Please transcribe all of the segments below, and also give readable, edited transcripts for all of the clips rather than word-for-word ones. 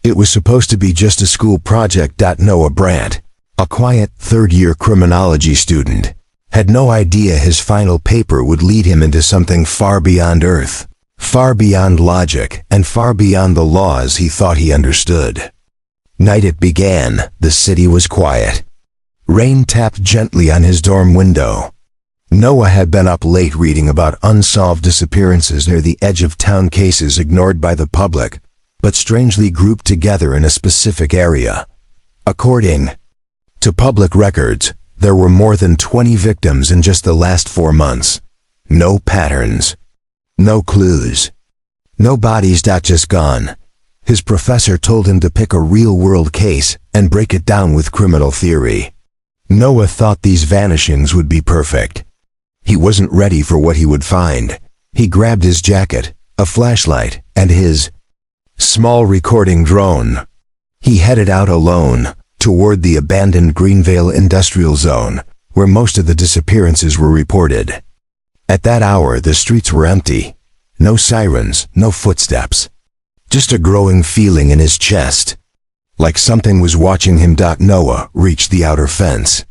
It was supposed to be just a school project. Noah Brandt, a quiet third-year criminology student, had no idea his final paper would lead him into something far beyond Earth, far beyond logic, and far beyond the laws he thought he understood. Night it began. The city was quiet. Rain tapped gently on his dorm window. Noah had been up late reading about unsolved disappearances near the edge of town, cases ignored by the public, but strangely grouped together in a specific area. According to public records, there were more than 20 victims in just the last 4 months. No patterns. No clues. No bodies. Just gone. His professor told him to pick a real-world case and break it down with criminal theory. Noah thought these vanishings would be perfect. He wasn't ready for what he would find. He grabbed his jacket, a flashlight, and his small recording drone. He headed out alone, toward the abandoned Greenvale Industrial Zone, where most of the disappearances were reported. At that hour, the streets were empty. No sirens, no footsteps. Just a growing feeling in his chest, like something was watching him. Noah reached the outer fence.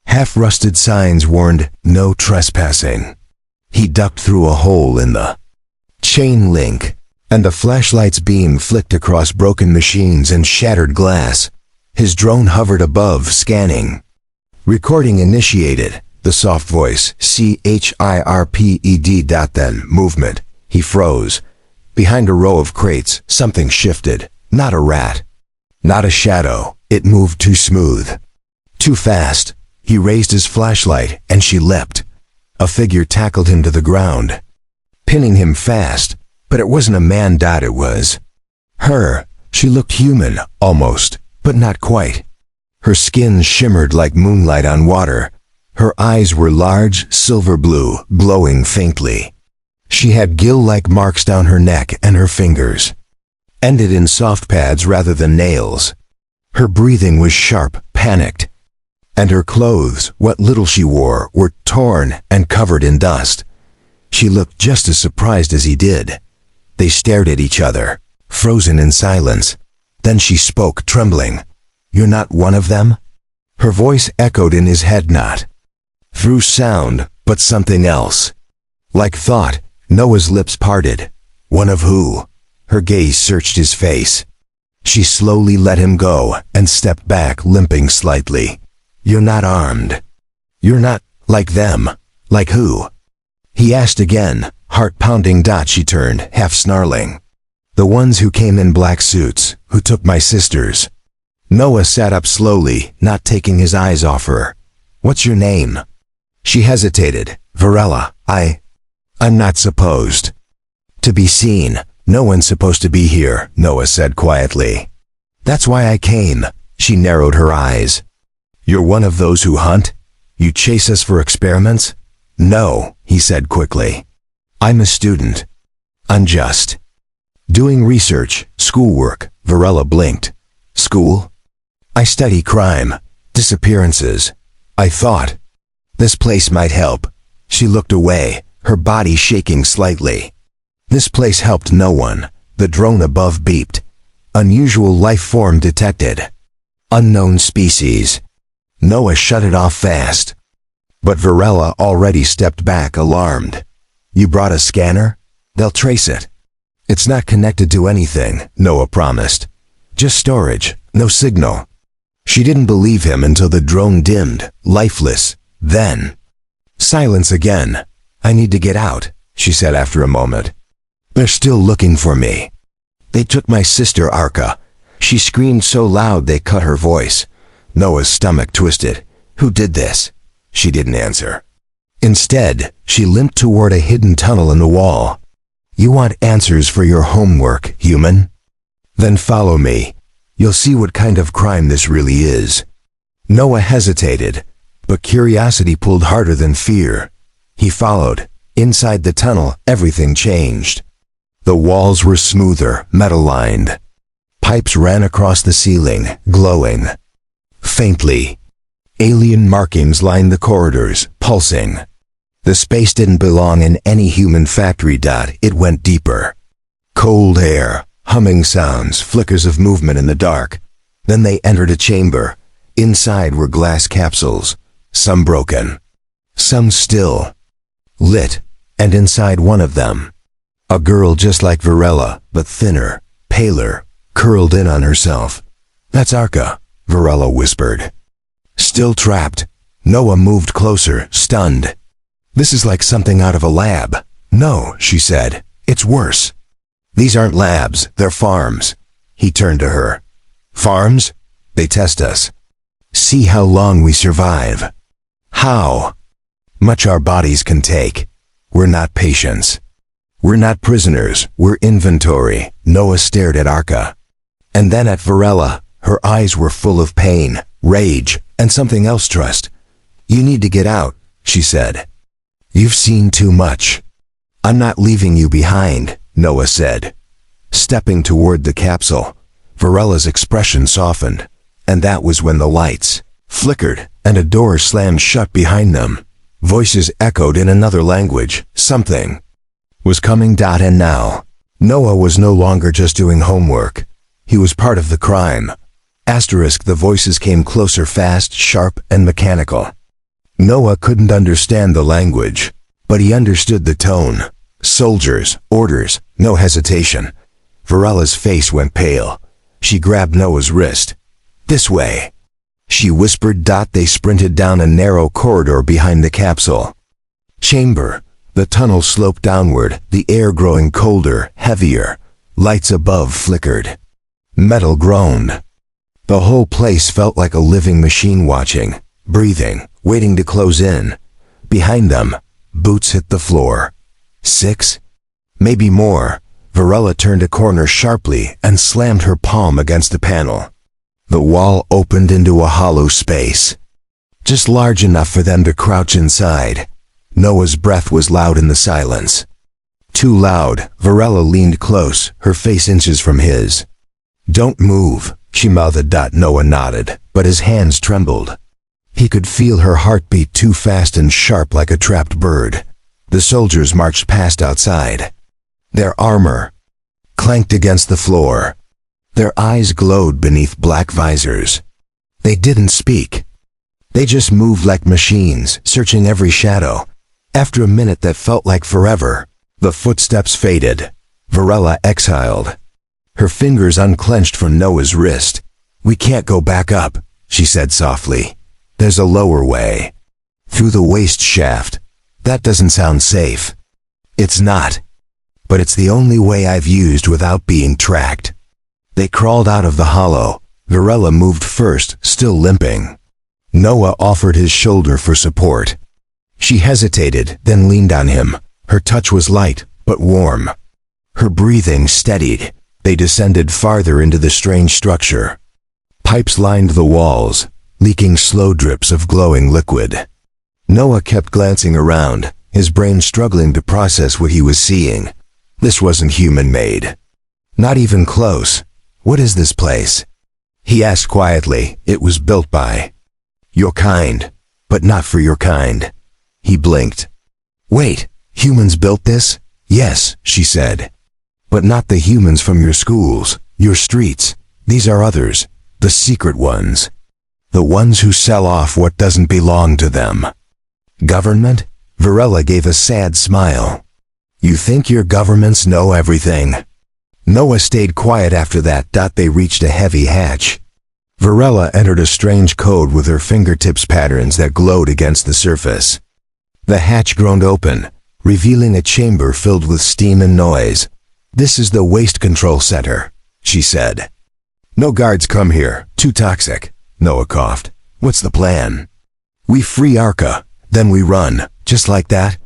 Half-rusted signs warned, "No trespassing." He ducked through a hole in the chain link, and the flashlight's beam flicked across broken machines and shattered glass. His drone hovered above, scanning. Recording initiated. The soft voice, CHIRPED. Then, movement. He froze. Behind a row of crates, something shifted. Not a rat. Not a shadow. It moved too smooth. Too fast. He raised his flashlight, and she leapt. A figure tackled him to the ground, pinning him fast. But it wasn't a man. It was her. She looked human, almost, but not quite. Her skin shimmered like moonlight on water. Her eyes were large, silver blue, glowing faintly. She had gill-like marks down her neck, and her fingers ended in soft pads rather than nails. Her breathing was sharp, panicked. And her clothes, what little she wore, were torn and covered in dust. She looked just as surprised as he did. They stared at each other, frozen in silence. Then she spoke, trembling. "You're not one of them?" Her voice echoed in his head, not through sound, but something else. Like thought, Noah's lips parted. One of who? Her gaze searched his face. She slowly let him go and stepped back, limping slightly. "You're not armed. You're not like them." "Like who?" he asked again, heart pounding. She turned, half snarling. "The ones who came in black suits, who took my sisters." Noah sat up slowly, not taking his eyes off her. "What's your name?" She hesitated. "Varela. I'm not supposed to be seen. No one's supposed to be here," Noah said quietly. "That's why I came." She narrowed her eyes. "You're one of those who hunt? You chase us for experiments?" "No," he said quickly. "I'm a student. Unjust. Doing research, schoolwork." Varela blinked. "School?" "I study crime, disappearances. I thought this place might help." She looked away, her body shaking slightly. This place helped no one. The drone above beeped. Unusual life form detected. Unknown species. Noah shut it off fast. But Varela already stepped back, alarmed. "You brought a scanner? They'll trace it." "It's not connected to anything," Noah promised. "Just storage, no signal." She didn't believe him until the drone dimmed, lifeless. Then silence again. "I need to get out," she said after a moment. "They're still looking for me. They took my sister Arca." She screamed so loud they cut her voice. Noah's stomach twisted. "Who did this?" She didn't answer. Instead, she limped toward a hidden tunnel in the wall. "You want answers for your homework, human? Then follow me. You'll see what kind of crime this really is." Noah hesitated, but curiosity pulled harder than fear. He followed. Inside the tunnel, everything changed. The walls were smoother, metal-lined. Pipes ran across the ceiling, glowing faintly. Alien markings lined the corridors, pulsing. The space didn't belong in any human factory. It went deeper. Cold air, Humming sounds, flickers of movement in the dark. Then they entered a chamber. Inside were glass capsules, some broken, some still lit, and inside one of them, a girl just like Varela, but thinner, paler, curled in on herself. "That's Arca," Varela whispered. Still trapped, Noah moved closer, stunned. "This is like something out of a lab." "No," she said, "it's worse. These aren't labs, they're farms." He turned to her. "Farms? They test us. See how long we survive. How much our bodies can take. We're not patients. We're not prisoners, we're inventory." Noah stared at Arca. And then at Varela. Her eyes were full of pain, rage, and something else. "Trust. You need to get out," she said. "You've seen too much." "I'm not leaving you behind," Noah said. Stepping toward the capsule, Varela's expression softened, and that was when the lights flickered and a door slammed shut behind them. Voices echoed in another language. Something was coming. And now, Noah was no longer just doing homework. He was part of the crime. The voices came closer, fast, sharp, and mechanical. Noah couldn't understand the language, but he understood the tone. Soldiers, orders, no hesitation. Varela's face went pale. She grabbed Noah's wrist. "This way," she whispered. They sprinted down a narrow corridor behind the capsule chamber. The tunnel sloped downward, the air growing colder, heavier. Lights above flickered. Metal groaned. The whole place felt like a living machine, watching, breathing, waiting to close in. Behind them, boots hit the floor. 6? Maybe more. Varela turned a corner sharply and slammed her palm against the panel. The wall opened into a hollow space, just large enough for them to crouch inside. Noah's breath was loud in the silence. Too loud. Varela leaned close, her face inches from his. "Don't move," she mouthed. Noah nodded, but his hands trembled. He could feel her heartbeat, too fast and sharp like a trapped bird. The soldiers marched past outside. Their armor clanked against the floor. Their eyes glowed beneath black visors. They didn't speak. They just moved like machines, searching every shadow. After a minute that felt like forever, the footsteps faded. Varela exhaled. Her fingers unclenched from Noah's wrist. "We can't go back up," she said softly. "There's a lower way. Through the waste shaft." "That doesn't sound safe." "It's not. But it's the only way I've used without being tracked." They crawled out of the hollow. Varela moved first, still limping. Noah offered his shoulder for support. She hesitated, then leaned on him. Her touch was light, but warm. Her breathing steadied. They descended farther into the strange structure. Pipes lined the walls, leaking slow drips of glowing liquid. Noah kept glancing around, his brain struggling to process what he was seeing. This wasn't human-made. Not even close. "What is this place?" he asked quietly. "It was built by your kind, but not for your kind." He blinked. "Wait, humans built this?" "Yes," she said. "But not the humans from your schools, your streets. These are others, the secret ones. The ones who sell off what doesn't belong to them." "Government?" Varela gave a sad smile. "You think your governments know everything?" Noah stayed quiet after that. They reached a heavy hatch. Varela entered a strange code with her fingertips, patterns that glowed against the surface. The hatch groaned open, revealing a chamber filled with steam and noise. "This is the waste control center," she said. "No guards come here, too toxic." Noah coughed. "What's the plan?" "We free Arca, then we run, just like that."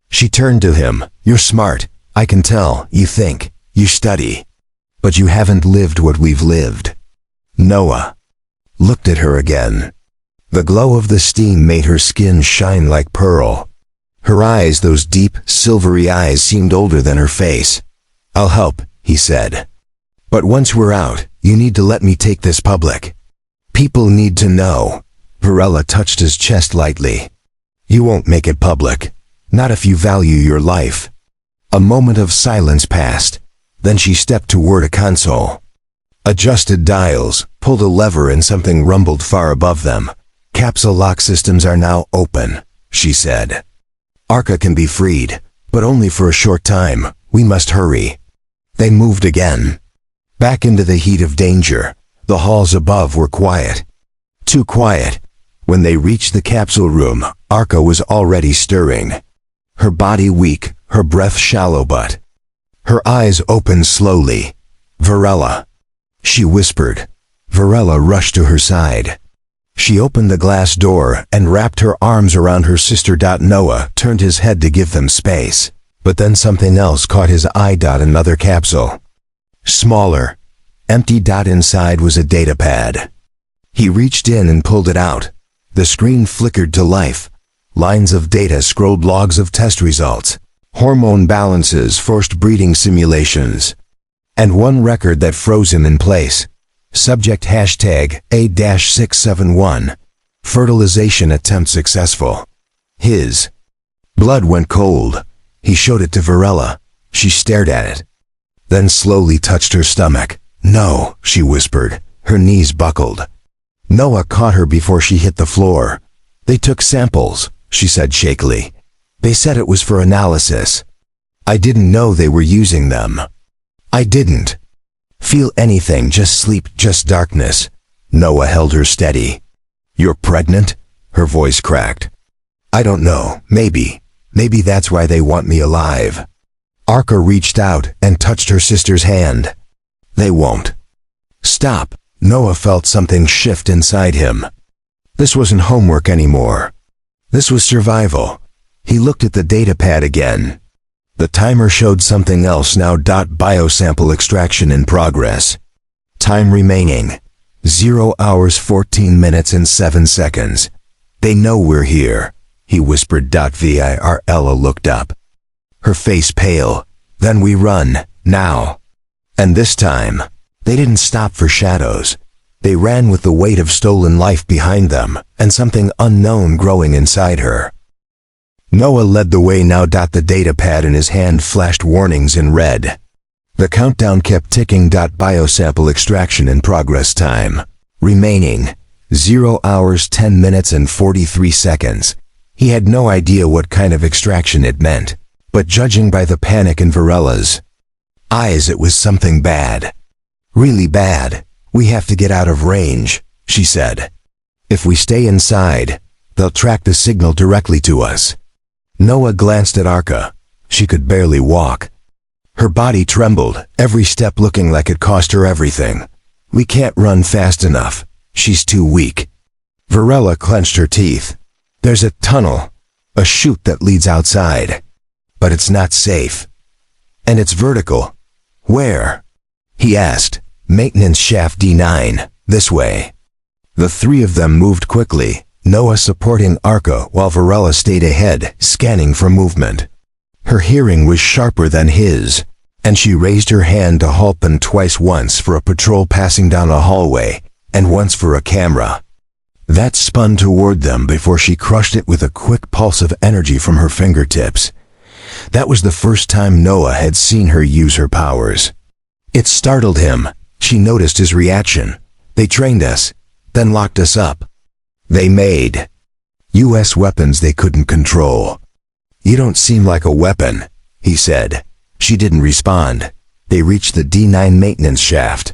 She turned to him. "You're smart, I can tell. You think, you study. But you haven't lived what we've lived." Noah looked at her again. The glow of the steam made her skin shine like pearl. Her eyes, those deep, silvery eyes, seemed older than her face. "I'll help," he said. "But once we're out, you need to let me take this public. People need to know." Varela touched his chest lightly. "You won't make it public. Not if you value your life." A moment of silence passed. Then she stepped toward a console. Adjusted dials, pulled a lever and something rumbled far above them. "Capsule lock systems are now open," she said. "Arca can be freed, but only for a short time. We must hurry." They moved again. Back into the heat of danger. The halls above were quiet. Too quiet. When they reached the capsule room, Arca was already stirring. Her body weak, her breath shallow but. Her eyes opened slowly. "Varela," she whispered. Varela rushed to her side. She opened the glass door and wrapped her arms around her sister. Noah turned his head to give them space. But then something else caught his eye. Another capsule. Smaller. Empty. Inside was a data pad. He reached in and pulled it out. The screen flickered to life. Lines of data scrolled, logs of test results, hormone balances, forced breeding simulations, and one record that froze him in place. Subject hashtag A-671. Fertilization attempt successful. His blood went cold. He showed it to Varela. She stared at it, then slowly touched her stomach. "No," she whispered. Her knees buckled. Noah caught her before she hit the floor. "They took samples," she said shakily. "They said it was for analysis. I didn't know they were using them. I didn't feel anything, just sleep, just darkness." Noah held her steady. "You're pregnant?" Her voice cracked. "I don't know, maybe that's why they want me alive." Arca reached out and touched her sister's hand. "They won't." "Stop." Noah felt something shift inside him. This wasn't homework anymore. This was survival. He looked at the data pad again. The timer showed something else now. Biosample extraction in progress. Time remaining. 0 hours 14 minutes and 7 seconds. "They know we're here," he whispered. Virella looked up. Her face pale. "Then we run, now." And this time, they didn't stop for shadows. They ran with the weight of stolen life behind them, and something unknown growing inside her. Noah led the way now. The data pad in his hand flashed warnings in red. The countdown kept ticking. Biosample extraction in progress. Time remaining. 0 hours 10 minutes and 43 seconds. He had no idea what kind of extraction it meant, but judging by the panic in Varela's eyes, it was something bad. "Really bad. We have to get out of range," she said. "If we stay inside, they'll track the signal directly to us." Noah glanced at Arca. She could barely walk. Her body trembled, every step looking like it cost her everything. "We can't run fast enough. She's too weak." Varela clenched her teeth. "There's a tunnel, a chute that leads outside. But it's not safe. And it's vertical." "Where?" he asked. "Maintenance shaft D9, this way." The three of them moved quickly, Noah supporting Arca while Varela stayed ahead, scanning for movement. Her hearing was sharper than his, and she raised her hand to halt them twice, once for a patrol passing down a hallway, and once for a camera that spun toward them before she crushed it with a quick pulse of energy from her fingertips. That was the first time Noah had seen her use her powers. It startled him. She noticed his reaction. "They trained us, then locked us up. They made U.S. weapons they couldn't control." "You don't seem like a weapon," he said. She didn't respond. They reached the D9 maintenance shaft.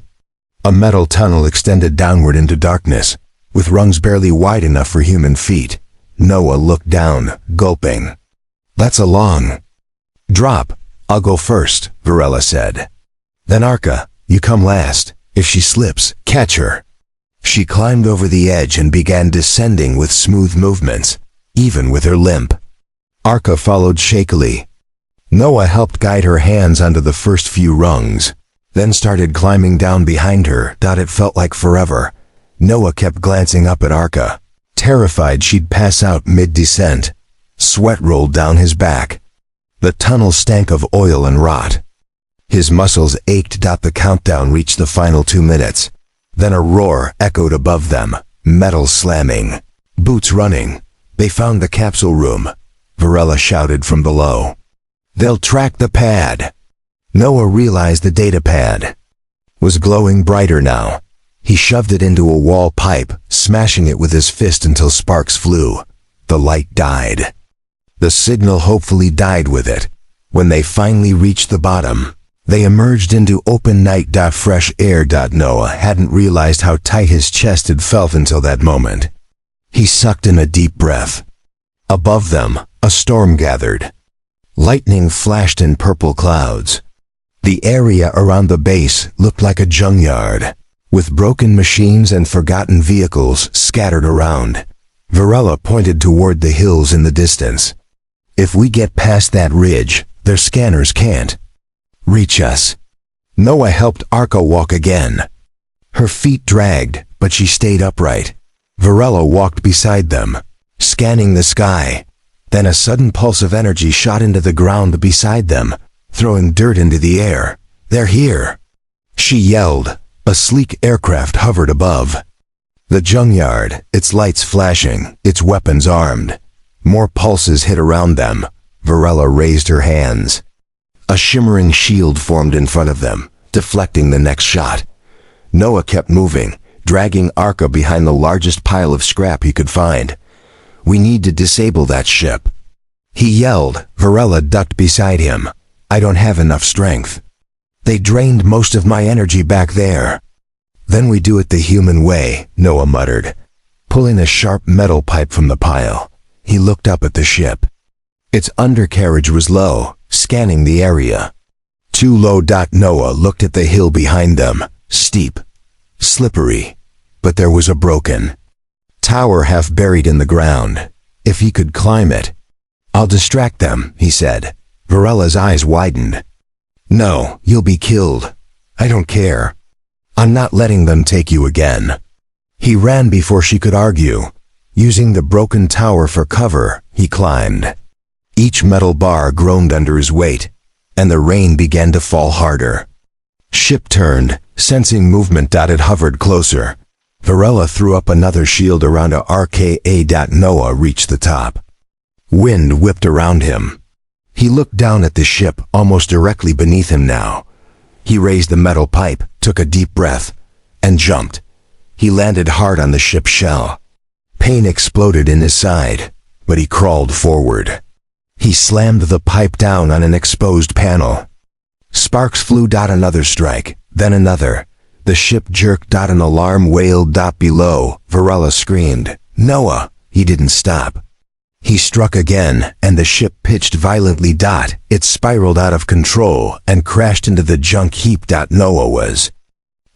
A metal tunnel extended downward into darkness, with rungs barely wide enough for human feet. Noah looked down, gulping. "That's a long drop. I'll go first," Varela said. "Then Arca, you come last. If she slips, catch her." She climbed over the edge and began descending with smooth movements, even with her limp. Arca followed shakily. Noah helped guide her hands onto the first few rungs, then started climbing down behind her. It felt like forever. Noah kept glancing up at Arca, terrified she'd pass out mid-descent. Sweat rolled down his back. The tunnel stank of oil and rot. His muscles ached. The countdown reached the final 2 minutes. Then a roar echoed above them, metal slamming, boots running. "They found the capsule room," Varela shouted from below. "They'll track the pad." Noah realized the datapad was glowing brighter now. He shoved it into a wall pipe, smashing it with his fist until sparks flew. The light died. The signal hopefully died with it. When they finally reached the bottom, they emerged into open night. Fresh air. Noah hadn't realized how tight his chest had felt until that moment. He sucked in a deep breath. Above them, a storm gathered. Lightning flashed in purple clouds. The area around the base looked like a junkyard, with broken machines and forgotten vehicles scattered around. Varela pointed toward the hills in the distance. If we get past that ridge, their scanners can't reach us. Noah helped Arka walk again. Her feet dragged, but she stayed upright. Varela walked beside them, scanning the sky. Then a sudden pulse of energy shot into the ground beside them, throwing dirt into the air. "They're here!" She yelled. A sleek aircraft hovered above the junkyard, its lights flashing, its weapons armed. More pulses hit around them. Varela raised her hands. A shimmering shield formed in front of them, deflecting the next shot. Noah kept moving, dragging Arka behind the largest pile of scrap he could find. "We need to disable that ship," he yelled. Varela ducked beside him. "I don't have enough strength. They drained most of my energy back there." "Then we do it the human way," Noah muttered, pulling a sharp metal pipe from the pile. He looked up at the ship. Its undercarriage was low, scanning the area. Too low. Noah looked at the hill behind them, steep, slippery, but there was a broken tower half buried in the ground. If he could climb it. "I'll distract them," he said. Varela's eyes widened. "No, you'll be killed. I don't care. I'm not letting them take you again." He ran before she could argue. Using the broken tower for cover, he climbed. Each metal bar groaned under his weight, and the rain began to fall harder. Ship turned, sensing movement. It hovered closer. Varela threw up another shield around a RKA. Noah reached the top. Wind whipped around him. He looked down at the ship, almost directly beneath him now. He raised the metal pipe, took a deep breath, and jumped. He landed hard on the ship's shell. Pain exploded in his side, but he crawled forward. He slammed the pipe down on an exposed panel. Sparks flew. Another strike, then another. The ship jerked. An alarm wailed. Below, Varela screamed, "Noah!" He didn't stop. He struck again, and the ship pitched violently. It spiraled out of control and crashed into the junk heap. Noah was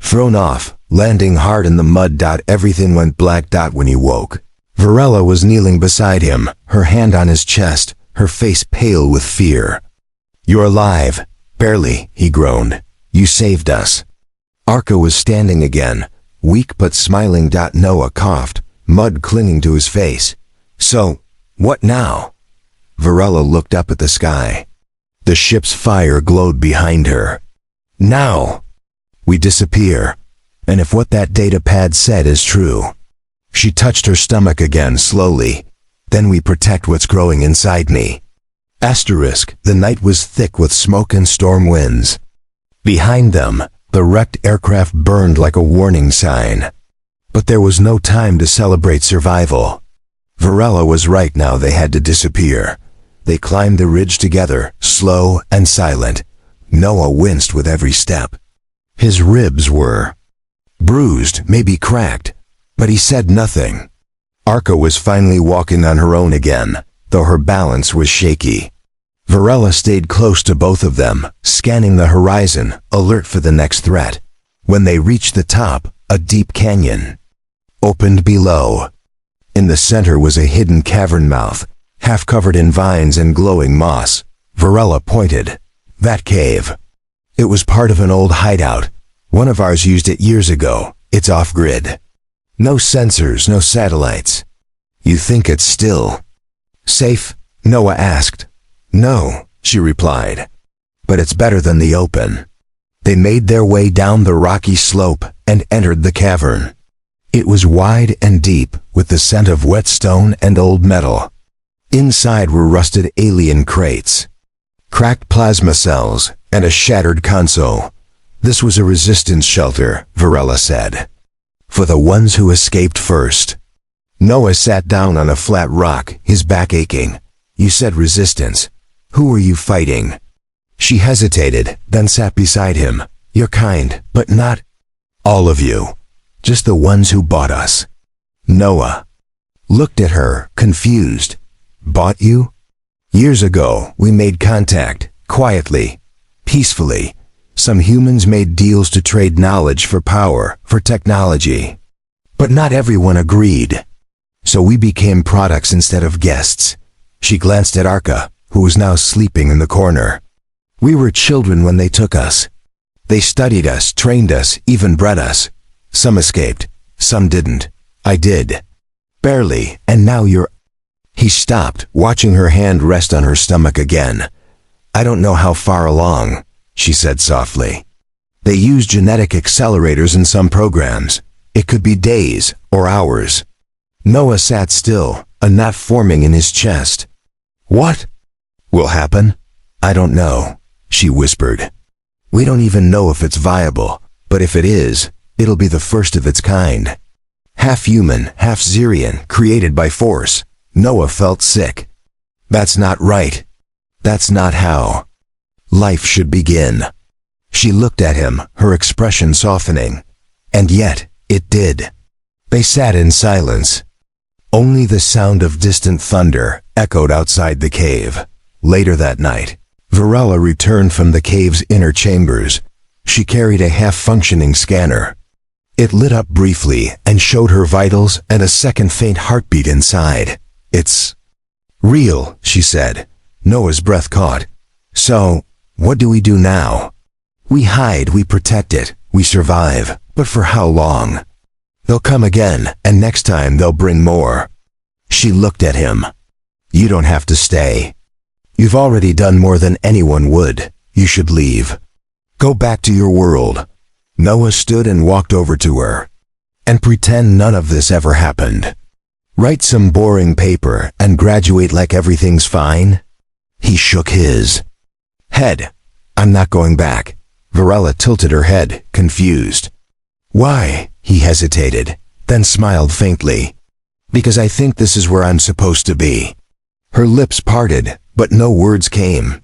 thrown off, landing hard in the mud. Everything went black. When he woke, Varela was kneeling beside him, her hand on his chest, her face pale with fear. "You're alive." "Barely," he groaned. "You saved us." Arka was standing again, weak but smiling. Noah coughed, mud clinging to his face. "So, what now?" Varela looked up at the sky. The ship's fire glowed behind her. "Now, we disappear. And if what that data pad said is true." She touched her stomach again slowly. "Then we protect what's growing inside me." The night was thick with smoke and storm winds. Behind them, the wrecked aircraft burned like a warning sign. But there was no time to celebrate survival. Varela was right. Now they had to disappear. They climbed the ridge together, slow and silent. Noah winced with every step. His ribs were bruised, maybe cracked, but he said nothing. Arka was finally walking on her own again, though her balance was shaky. Varela stayed close to both of them, scanning the horizon, alert for the next threat. When they reached the top, a deep canyon opened below. In the center was a hidden cavern mouth, half covered in vines and glowing moss. Varela pointed. "That cave. It was part of an old hideout. One of ours used it years ago. It's off-grid. No sensors, no satellites." "You think it's still safe?" Noah asked. "No," she replied. "But it's better than the open." They made their way down the rocky slope and entered the cavern. It was wide and deep, with the scent of wet stone and old metal. Inside were rusted alien crates. Cracked plasma cells and a shattered console. This was a resistance shelter, Varela said. For the ones who escaped first. Noah sat down on a flat rock, his back aching. You said resistance. Who were you fighting? She hesitated, then sat beside him. You're kind, but not all of you. Just the ones who bought us. Noah looked at her, confused. Bought you? Years ago, we made contact, quietly, peacefully. Some humans made deals to trade knowledge for power, for technology. But not everyone agreed. So we became products instead of guests. She glanced at Arka, who was now sleeping in the corner. We were children when they took us. They studied us, trained us, even bred us. Some escaped, some didn't. I did. Barely, and now you're... He stopped, watching her hand rest on her stomach again. I don't know how far along, she said softly. They use genetic accelerators in some programs. It could be days or hours. Noah sat still, a knot forming in his chest. What will happen? I don't know, she whispered. We don't even know if it's viable, but if it is, it'll be the first of its kind. Half human, half Xerian, created by force. Noah felt sick. That's not right. That's not how life should begin. She looked at him, her expression softening. And yet, it did. They sat in silence. Only the sound of distant thunder echoed outside the cave. Later that night, Varela returned from the cave's inner chambers. She carried a half-functioning scanner. It lit up briefly and showed her vitals and a second faint heartbeat inside. It's real, she said. Noah's breath caught. So, what do we do now? We hide, we protect it, we survive. But for how long? They'll come again, and next time they'll bring more. She looked at him. You don't have to stay. You've already done more than anyone would. You should leave. Go back to your world. Noah stood and walked over to her. And pretend none of this ever happened. Write some boring paper and graduate like everything's fine? He shook his head. I'm not going back. Varela tilted her head, confused. Why? He hesitated, then smiled faintly. Because I think this is where I'm supposed to be. Her lips parted, but no words came.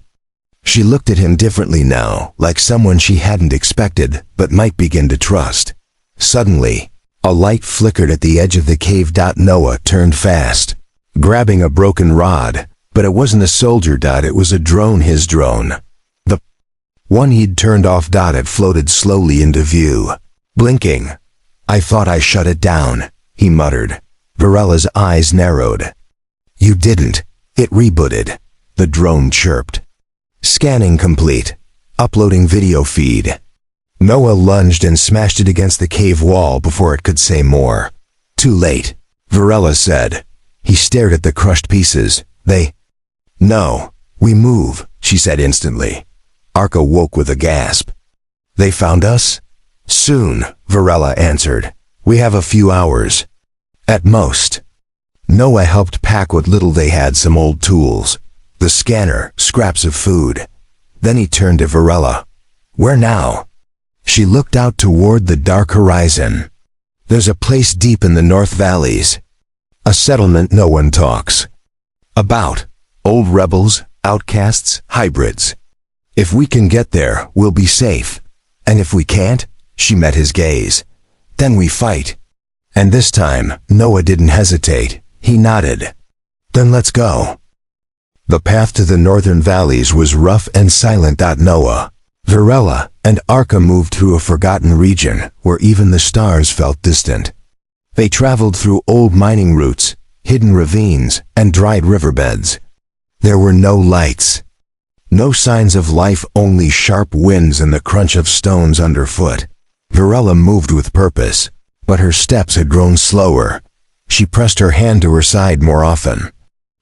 She looked at him differently now, like someone she hadn't expected, but might begin to trust. Suddenly, a light flickered at the edge of the cave. Noah turned fast, grabbing a broken rod, but it wasn't a soldier. It was a drone, his drone. The one he'd turned off. It floated slowly into view, blinking. I thought I shut it down, he muttered. Varela's eyes narrowed. You didn't. It rebooted. The drone chirped. Scanning complete. Uploading video feed. Noah lunged and smashed it against the cave wall before it could say more. Too late, Varela said. He stared at the crushed pieces. No, we move, she said instantly. Arka woke with a gasp. They found us? Soon, Varela answered. We have a few hours. At most. Noah helped pack what little they had, some old tools. The scanner, scraps of food. Then he turned to Varela. Where now? She looked out toward the dark horizon. There's a place deep in the North Valleys. A settlement no one talks about. Old rebels, outcasts, hybrids. If we can get there, we'll be safe. And if we can't, she met his gaze. Then we fight. And this time, Noah didn't hesitate. He nodded. Then let's go. The path to the northern valleys was rough and silent. Noah, Varela, and Arka moved through a forgotten region where even the stars felt distant. They traveled through old mining routes, hidden ravines, and dried riverbeds. There were no lights. No signs of life, only sharp winds and the crunch of stones underfoot. Varela moved with purpose, but her steps had grown slower. She pressed her hand to her side more often.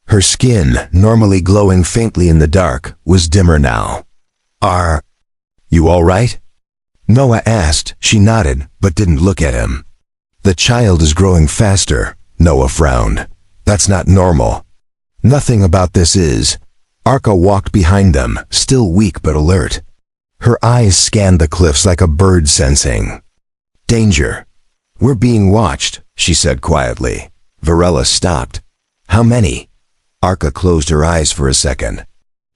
Her skin, normally glowing faintly in the dark, was dimmer now. Are you all right? Noah asked. She nodded, but didn't look at him. The child is growing faster, Noah frowned. That's not normal. Nothing about this is. Arka walked behind them, still weak but alert. Her eyes scanned the cliffs like a bird sensing danger. "We're being watched," she said quietly. Varela stopped. "How many?" Arka closed her eyes for a second.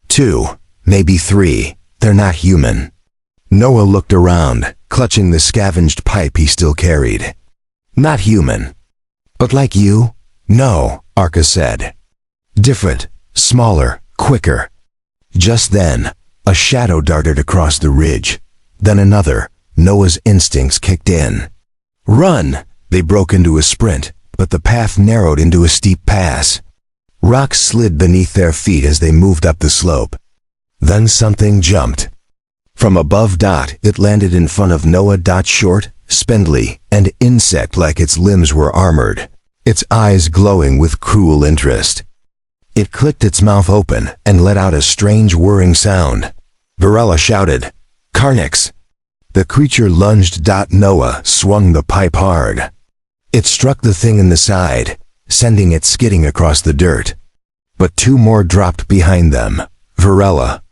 "2, maybe 3. They're not human." Noah looked around, clutching the scavenged pipe he still carried. "Not human." "But like you?" "No," Arka said. "Different, smaller, quicker." Just then, a shadow darted across the ridge. Then another. Noah's instincts kicked in. "Run!" They broke into a sprint, but the path narrowed into a steep pass. Rocks slid beneath their feet as they moved up the slope. Then something jumped. From above, it landed in front of Noah. Short, spindly, and insect-like, its limbs were armored, its eyes glowing with cruel interest. It clicked its mouth open and let out a strange whirring sound. Varela shouted, "Carnix!" The creature lunged. Noah swung the pipe hard. It struck the thing in the side, sending it skidding across the dirt. But 2 more dropped behind them. Varela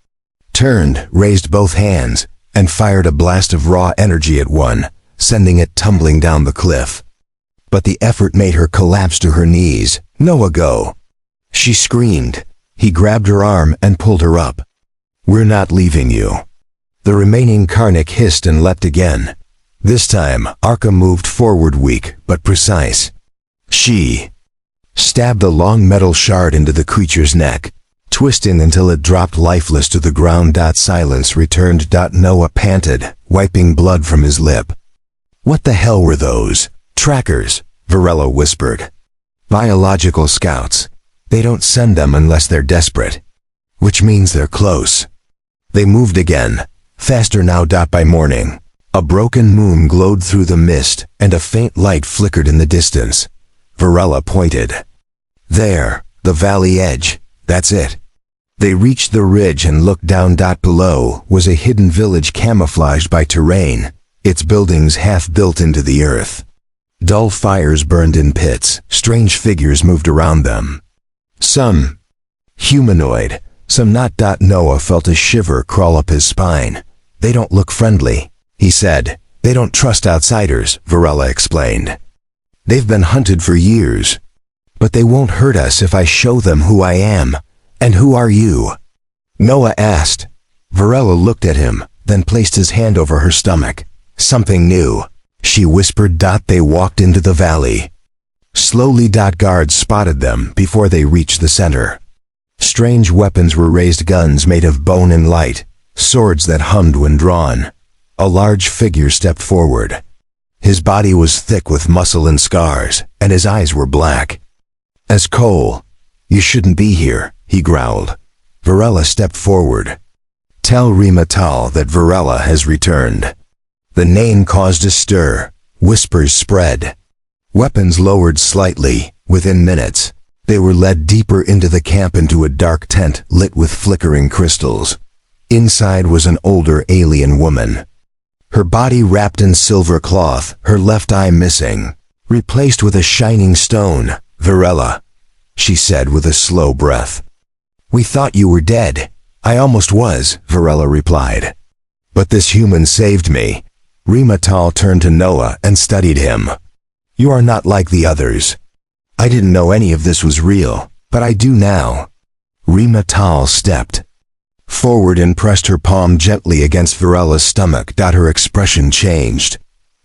turned, raised both hands, and fired a blast of raw energy at one, sending it tumbling down the cliff. But the effort made her collapse to her knees. "Noah, go!" She screamed. He grabbed her arm and pulled her up. "We're not leaving you." The remaining Karnak hissed and leapt again. This time, Arka moved forward, weak but precise. She stabbed a long metal shard into the creature's neck, twisting until it dropped lifeless to the ground. Silence returned. Noah panted, wiping blood from his lip. "What the hell were those?" "Trackers," Varela whispered. "Biological scouts. They don't send them unless they're desperate. Which means they're close." They moved again, faster now. By morning, a broken moon glowed through the mist, and a faint light flickered in the distance. Varela pointed. "There, the valley edge. That's it." They reached the ridge and looked down. Below was a hidden village camouflaged by terrain, its buildings half built into the earth. Dull fires burned in pits. Strange figures moved around them. Some humanoid, some not. Noah felt a shiver crawl up his spine. "They don't look friendly," he said. "They don't trust outsiders," Varela explained. "They've been hunted for years. But they won't hurt us if I show them who I am." "And who are you?" Noah asked. Varela looked at him, then placed his hand over her stomach. "Something new," she whispered. They walked into the valley. Slowly. Guards spotted them before they reached the center. Strange weapons were raised guns made of bone and light, swords that hummed when drawn. A large figure stepped forward. His body was thick with muscle and scars, and his eyes were black as coal. "You shouldn't be here," he growled. Varela stepped forward. "Tell Rimatal that Varela has returned." The name caused a stir. Whispers spread. Weapons lowered slightly. Within minutes, they were led deeper into the camp, into a dark tent lit with flickering crystals. Inside was an older alien woman. Her body wrapped in silver cloth, her left eye missing, replaced with a shining stone. "Varela," she said with a slow breath. "We thought you were dead." "I almost was," Varela replied. "But this human saved me." Rimatal turned to Noah and studied him. "You are not like the others." "I didn't know any of this was real, but I do now." Rimatal stepped forward and pressed her palm gently against Varela's stomach. Her expression changed.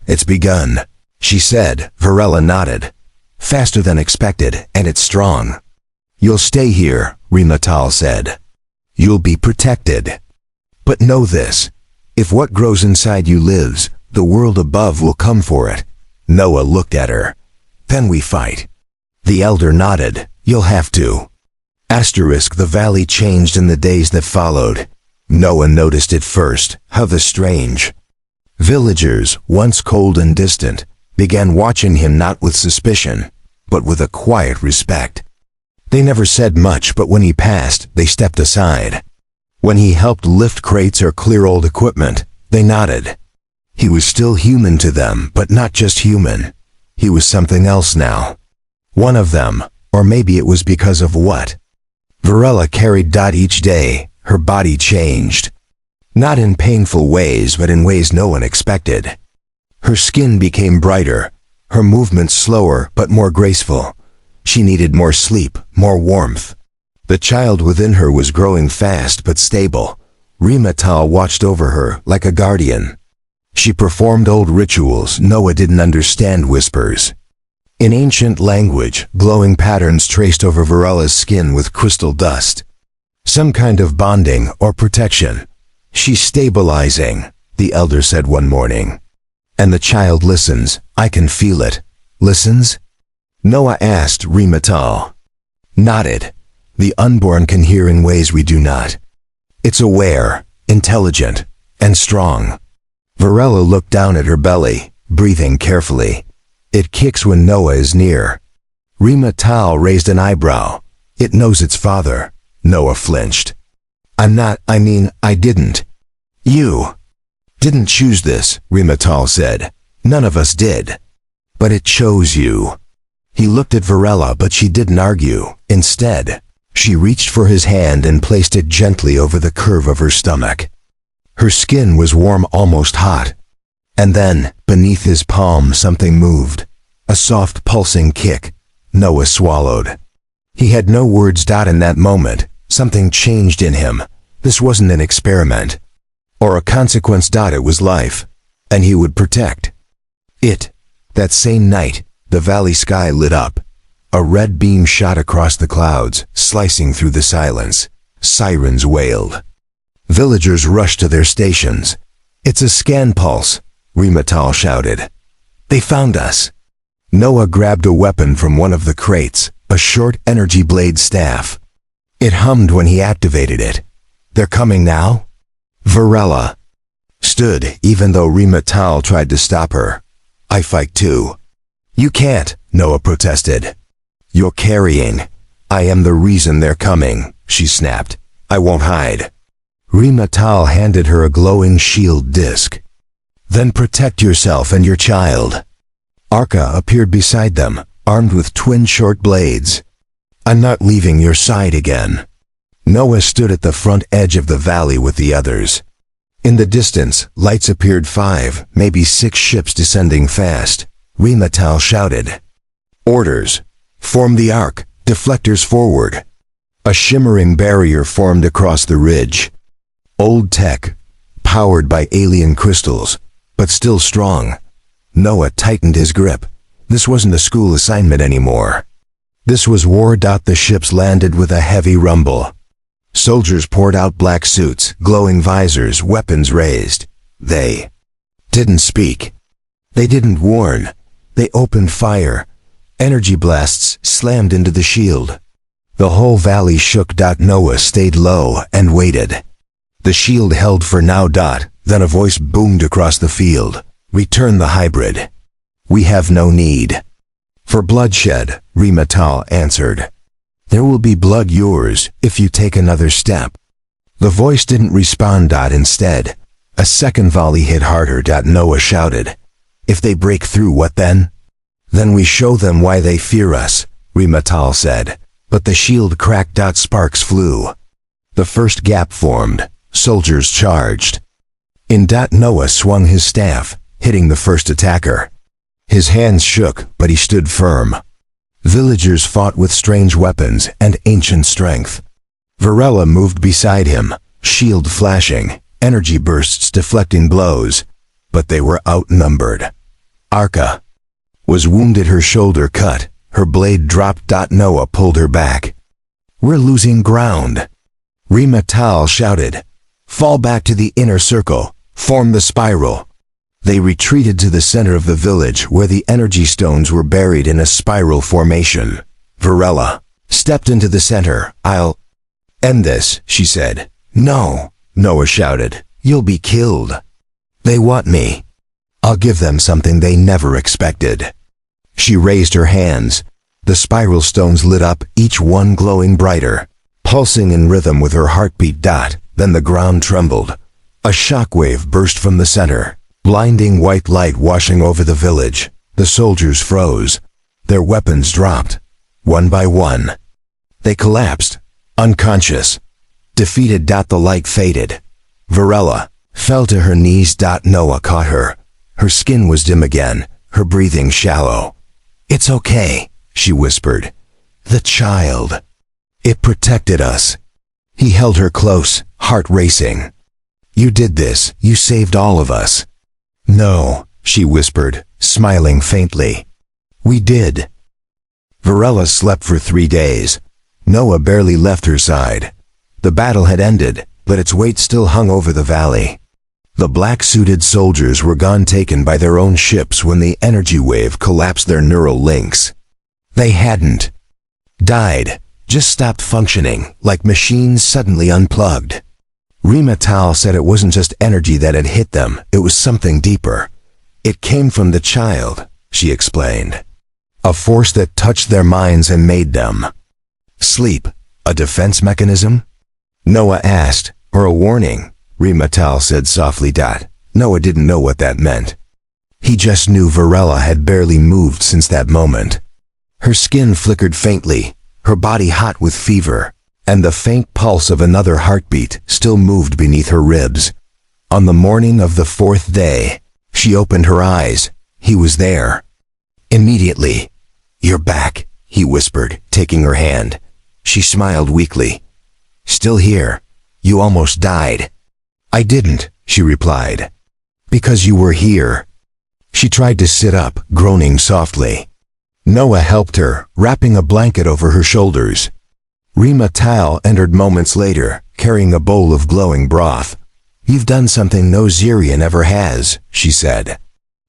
"It's begun," she said. Varela nodded. "Faster than expected, and it's strong." "You'll stay here," Rimatal said. "You'll be protected. But know this, if what grows inside you lives, the world above will come for it." Noah looked at her. "Then we fight." The elder nodded. "You'll have to." The valley changed in the days that followed. Noah noticed it first, how the strange villagers, once cold and distant, began watching him not with suspicion, but with a quiet respect. They never said much, but when he passed, they stepped aside. When he helped lift crates or clear old equipment, they nodded. He was still human to them, but not just human. He was something else now. One of them, or maybe it was because of what Varela carried Dot each day. Her body changed. Not in painful ways, but in ways no one expected. Her skin became brighter, her movements slower but more graceful. She needed more sleep, more warmth. The child within her was growing fast but stable. Rimatal watched over her like a guardian. She performed old rituals Noah didn't understand, whispers. In ancient language, glowing patterns traced over Varela's skin with crystal dust. Some kind of bonding or protection. She's stabilizing, the elder said one morning. And the child listens. I can feel it. Listens? Noah asked. Rimatal nodded. The unborn can hear in ways we do not. It's aware, intelligent, and strong. Varela looked down at her belly, breathing carefully. It kicks when Noah is near. Rimatal raised an eyebrow. It knows its father. Noah flinched. I didn't. You didn't choose this, Rimatal said. None of us did. But it chose you. He looked at Varela, but she didn't argue. Instead, she reached for his hand and placed it gently over the curve of her stomach. Her skin was warm, almost hot. And then, beneath his palm, something moved. A soft pulsing kick. Noah swallowed. He had no words. In that moment, something changed in him. This wasn't an experiment. Or a consequence. It was life. And he would protect it. That same night, the valley sky lit up. A red beam shot across the clouds, slicing through the silence. Sirens wailed. Villagers rushed to their stations. It's a scan pulse, Rimatal shouted. They found us. Noah grabbed a weapon from one of the crates, a short energy blade staff. It hummed when he activated it. They're coming now? Varela stood, even though Rimatal tried to stop her. I fight too. You can't, Noah protested. You're carrying. I am the reason they're coming, she snapped. I won't hide. Rimatal handed her a glowing shield disc. Then protect yourself and your child. Arca appeared beside them, armed with twin short blades. I'm not leaving your side again. Noah stood at the front edge of the valley with the others. In the distance, lights appeared. 5, maybe 6 ships descending fast. Rimatal shouted. Orders. Form the arc, deflectors forward. A shimmering barrier formed across the ridge. Old tech, powered by alien crystals, but still strong. Noah tightened his grip. This wasn't a school assignment anymore. This was war. The ships landed with a heavy rumble. Soldiers poured out, black suits, glowing visors, weapons raised. They didn't speak. They didn't warn. They opened fire. Energy blasts slammed into the shield. The whole valley shook. Noah stayed low and waited. The shield held for now. Then a voice boomed across the field. Return the hybrid. We have no need for bloodshed, Rimatal answered. There will be blood yours if you take another step. The voice didn't respond. Instead, a second volley hit harder. Noah shouted. If they break through, what then? Then we show them why they fear us, Rimatal said. But the shield cracked. Sparks flew. The first gap formed. Soldiers charged. In Noah swung his staff, hitting the first attacker. His hands shook, but he stood firm. Villagers fought with strange weapons and ancient strength. Varela moved beside him, shield flashing, energy bursts deflecting blows. But they were outnumbered. Arca was wounded, her shoulder cut, her blade dropped. Noah pulled her back. We're losing ground. Rimatal shouted. Fall back to the inner circle. Form the spiral. They retreated to the center of the village where the energy stones were buried in a spiral formation. Varela stepped into the center. I'll end this, she said. No, Noah shouted. You'll be killed. They want me. I'll give them something they never expected. She raised her hands. The spiral stones lit up, each one glowing brighter, pulsing in rhythm with her heartbeat. Then the ground trembled. A shockwave burst from the center, blinding white light washing over the village. The soldiers froze. Their weapons dropped. One by one. They collapsed, unconscious. Defeated. The light faded. Varela fell to her knees. Noah caught her. Her skin was dim again, her breathing shallow. "It's okay," she whispered. "The child. It protected us." He held her close, heart racing. "You did this. You saved all of us." "No," she whispered, smiling faintly. "We did." Varela slept for 3 days. Noah barely left her side. The battle had ended, but its weight still hung over the valley. The black-suited soldiers were gone, taken by their own ships when the energy wave collapsed their neural links. They hadn't died, just stopped functioning, like machines suddenly unplugged. Rima Tal said it wasn't just energy that had hit them, it was something deeper. It came from the child, she explained. A force that touched their minds and made them sleep. A defense mechanism? Noah asked. Or a warning? Rima Tal said softly. Noah didn't know what that meant. He just knew Varela had barely moved since that moment. Her skin flickered faintly, her body hot with fever, and the faint pulse of another heartbeat still moved beneath her ribs. On the morning of the 4th day, she opened her eyes. He was there. Immediately. "You're back," he whispered, taking her hand. She smiled weakly. "Still here. You almost died." "I didn't," she replied. "Because you were here." She tried to sit up, groaning softly. Noah helped her, wrapping a blanket over her shoulders. Rima Tal entered moments later, carrying a bowl of glowing broth. "You've done something no Zirian ever has," she said.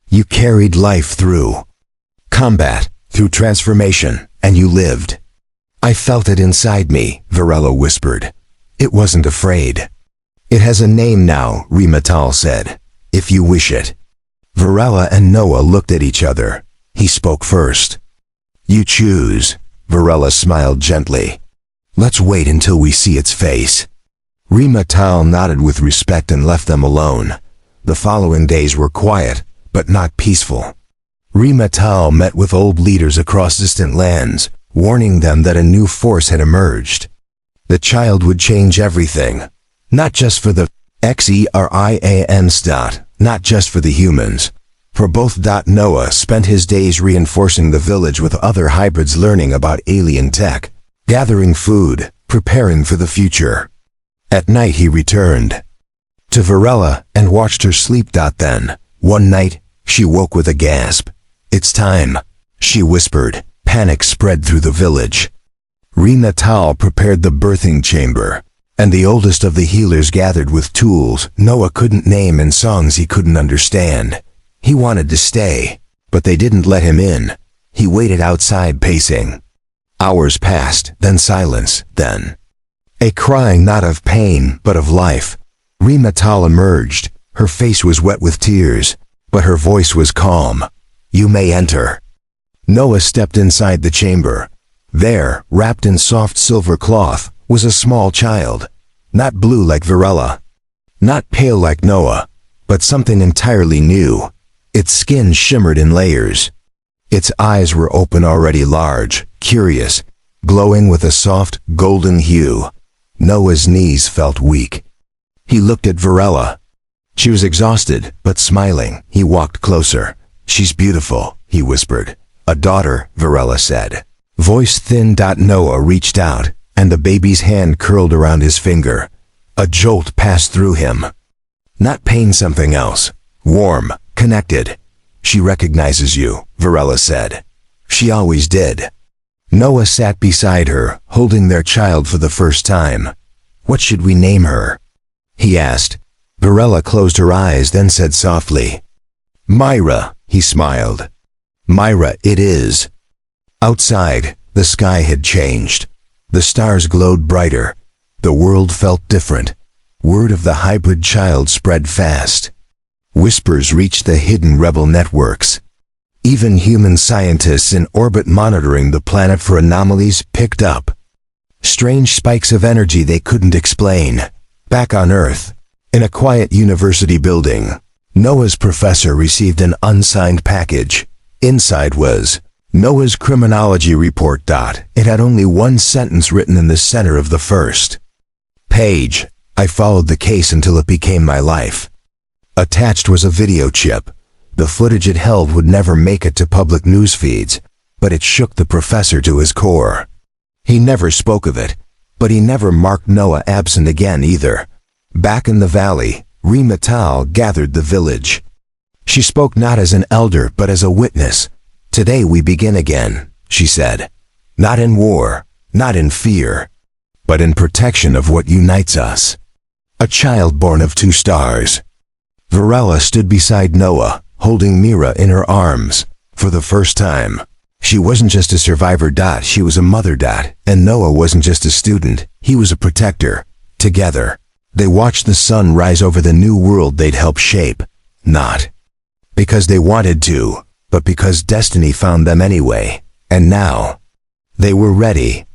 "You carried life through combat, through transformation, and you lived." "I felt it inside me," Varela whispered. "It wasn't afraid." "It has a name now," Rima Tal said, "if you wish it." Varela and Noah looked at each other. He spoke first. "You choose." Varela smiled gently. "Let's wait until we see its face." Rima Tal nodded with respect and left them alone. The following days were quiet, but not peaceful. Rima Tal met with old leaders across distant lands, warning them that a new force had emerged. The child would change everything. Not just for the Xerians. Not just for the humans. For both. Noah spent his days reinforcing the village with other hybrids, learning about alien tech, gathering food, preparing for the future. At night he returned to Varela and watched her sleep. Then, one night, she woke with a gasp. "It's time," she whispered. Panic spread through the village. Rima Tal prepared the birthing chamber, and the oldest of the healers gathered with tools Noah couldn't name and songs he couldn't understand. He wanted to stay, but they didn't let him in. He waited outside, pacing. Hours passed, then silence, then a crying, not of pain, but of life. Rima Tal emerged. Her face was wet with tears, but her voice was calm. "You may enter." Noah stepped inside the chamber. There, wrapped in soft silver cloth, was a small child. Not blue like Varela, not pale like Noah, but something entirely new. Its skin shimmered in layers. Its eyes were open, already large, curious, glowing with a soft, golden hue. Noah's knees felt weak. He looked at Varela. She was exhausted, but smiling. He walked closer. "She's beautiful," he whispered. "A daughter," Varela said. Voice thin. Noah reached out, and the baby's hand curled around his finger. A jolt passed through him. Not pain, something else. Warm, connected. "She recognizes you," Varela said. She always did. Noah sat beside her, holding their child for the first time. "What should we name her?" he asked. Varela closed her eyes, then said softly, "Myra," he smiled. "Myra it is." Outside, the sky had changed. The stars glowed brighter. The world felt different. Word of the hybrid child spread fast. Whispers reached the hidden rebel networks. Even human scientists in orbit monitoring the planet for anomalies picked up strange spikes of energy they couldn't explain. Back on Earth, in a quiet university building, Noah's professor received an unsigned package. Inside was Noah's Criminology report. It had only one sentence written in the center of the first page. I followed the case until it became my life. Attached was a video chip. The footage it held would never make it to public news feeds, but it shook the professor to his core. He never spoke of it, but he never marked Noah absent again either. Back in the valley, Rima Tal gathered the village. She spoke not as an elder but as a witness. Today we begin again, she said. Not in war, not in fear, but in protection of what unites us. A child born of 2 stars. Varela stood beside Noah, holding Mira in her arms. For the first time, she wasn't just a survivor. She was a mother. And Noah wasn't just a student, he was a protector. Together, they watched the sun rise over the new world they'd helped shape. Not because they wanted to, but because destiny found them anyway. And now, they were ready.